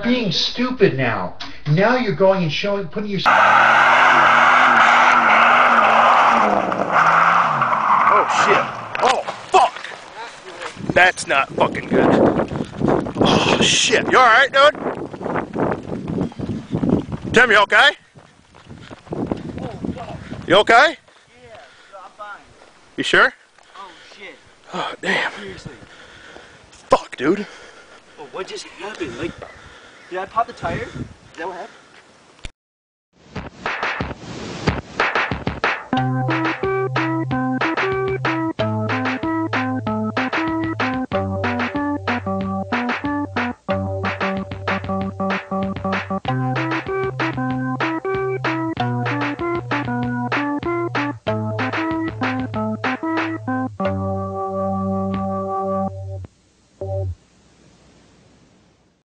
being stupid now. Now you're going and showing, putting your... Oh shit. Oh fuck. That's not fucking good. Oh shit. You alright, dude? Tim, you okay? You okay? Yeah, I'm fine. You sure? Oh shit. Oh damn. Seriously. Fuck, dude. Oh, what just happened? Like, did I pop the tire? Is that what happened?